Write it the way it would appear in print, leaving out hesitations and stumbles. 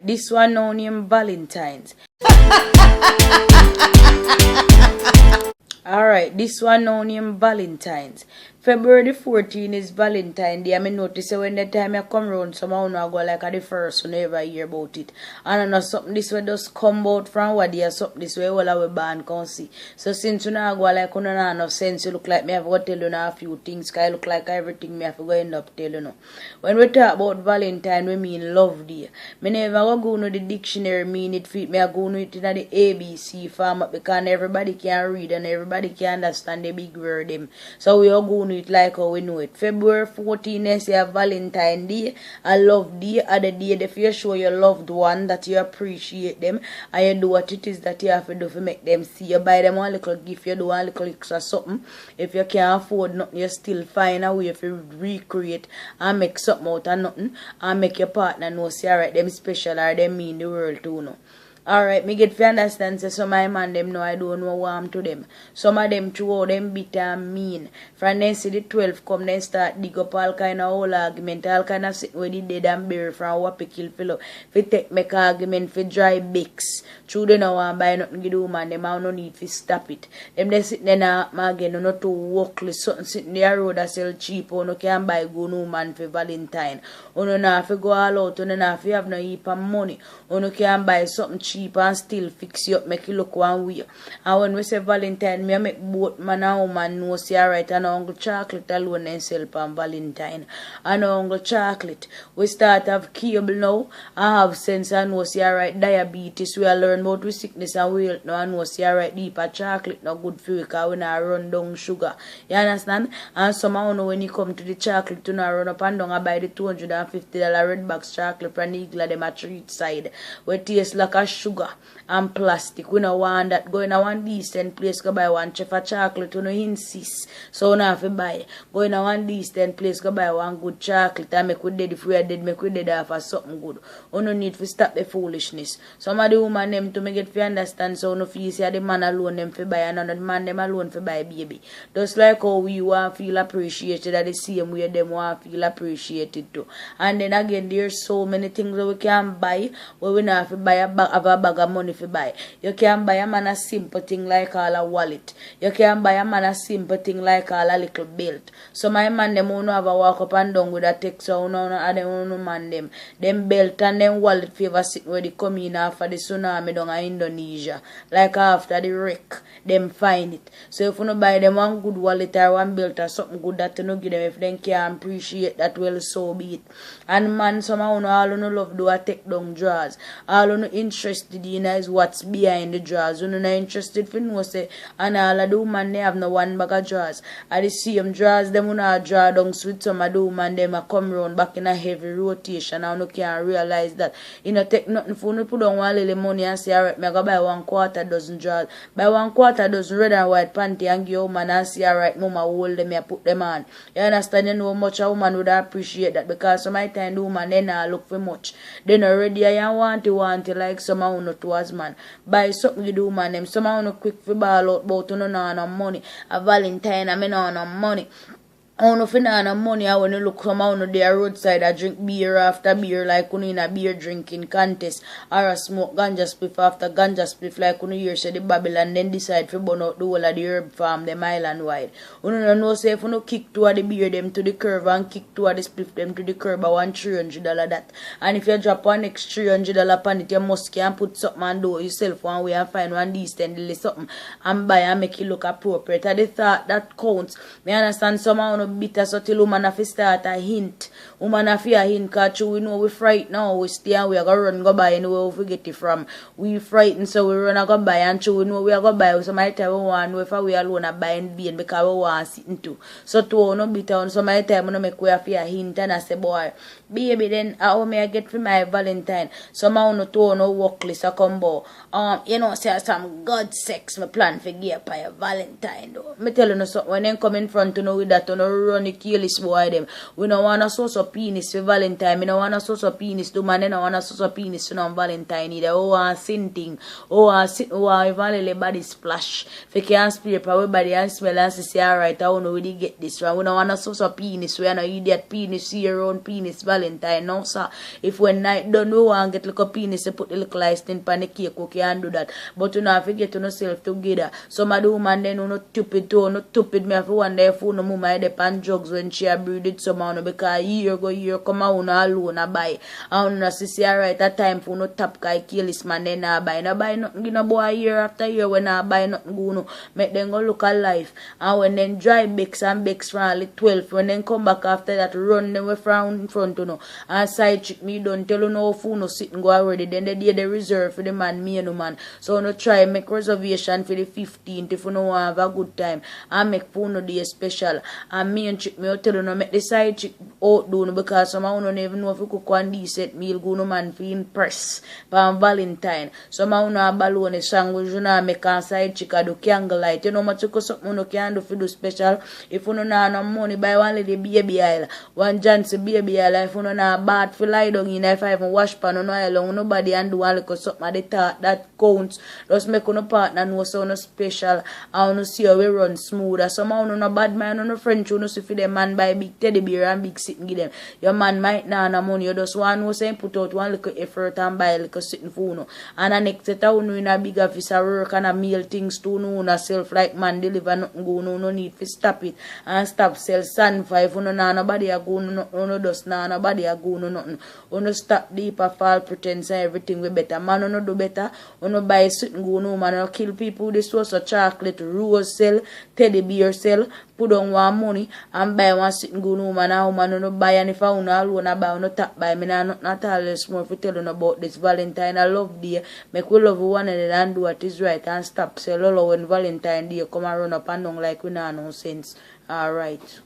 This one now named Valentine's. Alright, this one now named Valentine's. February the 14th is Valentine Day. I mean, notice when the time I come round, somehow I go like the first one ever hear about it. And I know something this way just come out from what they are something this way all our band can see. So since you know go like you don't have enough sense, you look like me have to tell you now a few things, cause I look like everything me have to go end up tell you know. When we talk about Valentine, we mean love day. Me never go to the dictionary mean it fit me, I go to it in the ABC format because everybody can read and everybody can understand the big word them. So we are going it like how we know it. February 14th is your Valentine Day, a love day, or the day that you show your loved one that you appreciate them and you do what it is that you have to do to make them see. You buy them one little gift, you do one little extra something. If you can't afford nothing, you still find a way to recreate and make something out of nothing and make your partner know say alright, them special or them mean the world too no. Alright, me get to understand say some my man them know I don't know warm to them. Some of them through them bitter and mean. From then see the 12 come then start dig up all kind of whole argument, all kind of sitting with the dead and bury from what kill fellow. Fi take make argument fi dry bakes. True they no want buy nothing give the woman, them have no need fi stop it. Them they sit there now again no too workless something sitting there road that sell cheap or no can buy good woman for Valentine. Or no have to go all out, or no have to have no heap of money. Or no can buy something cheap and still fix you up, make you look one way. And when we say Valentine, me make both man and woman know say alright, and Uncle Chocolate alone and sell on Valentine. And Uncle Chocolate, we start have cable now, and have sense and know say alright, diabetes, we learn about we sickness and we health now and know say alright, deeper chocolate not good for you because we not run down sugar. You understand? And somehow know when you come to the chocolate, you not run up and down and buy the $250 red box chocolate from the Eagle them at street side. We taste like a sugar and plastic. We no want that. Go in a one decent place, go buy one chef of chocolate. We no insist. So we no have to buy. Go in a one decent place, go buy one good chocolate and make we dead. If we are dead, make we dead off for something good. We no need to stop the foolishness. Some of the women them to make it to understand so no feel say the man alone them for buy and another man them alone for buy baby. Just like how we want feel appreciated at the same way them want feel appreciated too. And then again there's so many things that we can buy where we not have to buy a bag of money for buy. You can buy a man a simple thing like all a wallet. You can buy a man a simple thing like all a little belt. So my man them won't have a walk up and down with a text so no and them won't man them belt and them wallet favor sitting where they come in after the tsunami down in Indonesia. Like after the wreck, them find it. So if you no buy them one good wallet or one belt or something good that you no give them if they can appreciate that well so be it. And man somehow no all no love do a take down drawers. All no interested in is what's behind the drawers. You not interested for no say and all of the woman they have no one bag of drawers. At the same drawers them una draw down with some of the woman them a come round back in a heavy rotation and you can realize that you know take nothing for you put down one little money and say alright me go buy 1/4 dozen drawers. Buy 1/4 dozen red and white panty and give woman and say alright mama hold them and put them on. You understand you know how much a woman would appreciate that because some of the time the woman they not look for much. They not ready and want it like some of no towards man. Buy something you do man them. Some of no quick for ball out but you no no money. A Valentine I mean no money. I don't know if you know no money when you look somehow on the roadside I drink beer after beer like when you in a beer drinking contest or a smoke ganja spliff after ganja spliff like when you hear say the Babylon then decide to burn out the whole of the herb farm them island wide. You don't know say if you no kick two of the beer them to the curve and kick two of the spliff them to the curve I want $300 that. And if you drop one extra $300 upon it you must can put something and do yourself one way and find one decent something and buy and make it look appropriate. I the thought that counts. Me understand somehow bitter so till woman have to start a hint. Woman have a hint cause we know we frightened now. We stay and we are going to run go buy anywhere we get it from. We frightened so we run and go buy and we know we are going to buy. So my time we want to know if we alone are buying bean because we want sitting too. So to no bitter and so my time we make we have a hint and I say boy baby then how may I get for my Valentine? Somehow no to no workless a combo. You know say some God sex me plan for give by a Valentine though. Me tell you no something when them come in front to know with that to no run the careless boy them. We don't want a source of penis for Valentine. We don't want a source of penis to man. We don't want a source of penis for Valentine either. Oh, and sin thing. Oh, and sit. Oh, and if only body splash. If you can't spray for everybody and smell and say alright, I don't know where they get this from. We don't want a source of penis. We are no idiot penis. See your own penis. Valentine. Now, sir, if when night done, we want to get like a penis to put the little icing pan the cake, we can do that. But you know, if you get yourself together, some of the woman then you not stupid too, not stupid. Me have to wonder if no mama had pan drugs when she a breed somehow, because year come out alone a buy. And no see right at time for no tap guy kill this man then buy nothing, you know, boy year after year when I buy nothing go no, make them go look at life. And when then drive bakes and bakes from only 12, when then come back after that, run them way from in front you know. And side chick me don't tell you no food no sit and go already. Then they did the reserve for the man, me and no man. So no try make reservation for the 15th if you no want have a good time. And make food no day special. And me and chick me will tell you no make the side chick out do no, because some of you don't even know if you cook one decent meal go no man for impress for Valentine. Some of you know a balloon sandwich you know make a side chick do candlelight. You know much you something you can do for do special. If you don't have no money buy one lady baby oil, one Johnson baby oil. If you don't have a bath for lie down in, if I even wash pan no oil nobody and do one little something at the top that counts. Just make no partner know so no special and you see how we run smooth. And some of you no bad man no French you know see for them man buy big teddy bear and big sitting give them. Your man might not have no money, you just want who say put out one little effort and buy a little sitting for you. And the next set you know in a big office work and a meal things too no una self like man deliver nothing go no need to stop it and stop sell sand five you know nobody a go no dust nobody a go no nothing. You no stop deeper fall pretense and everything we better. Man you no do better. You no buy sitting go no man you kill people this was a chocolate rose sell teddy bear sell put on one money and buy one sitting go no man and woman you no buy and if I want alone I buy no tap buy me not all this more for telling about this Valentine. I love day make we love one another and do what is right and stop sell all when Valentine day come and run up and down like we know no sense. Alright.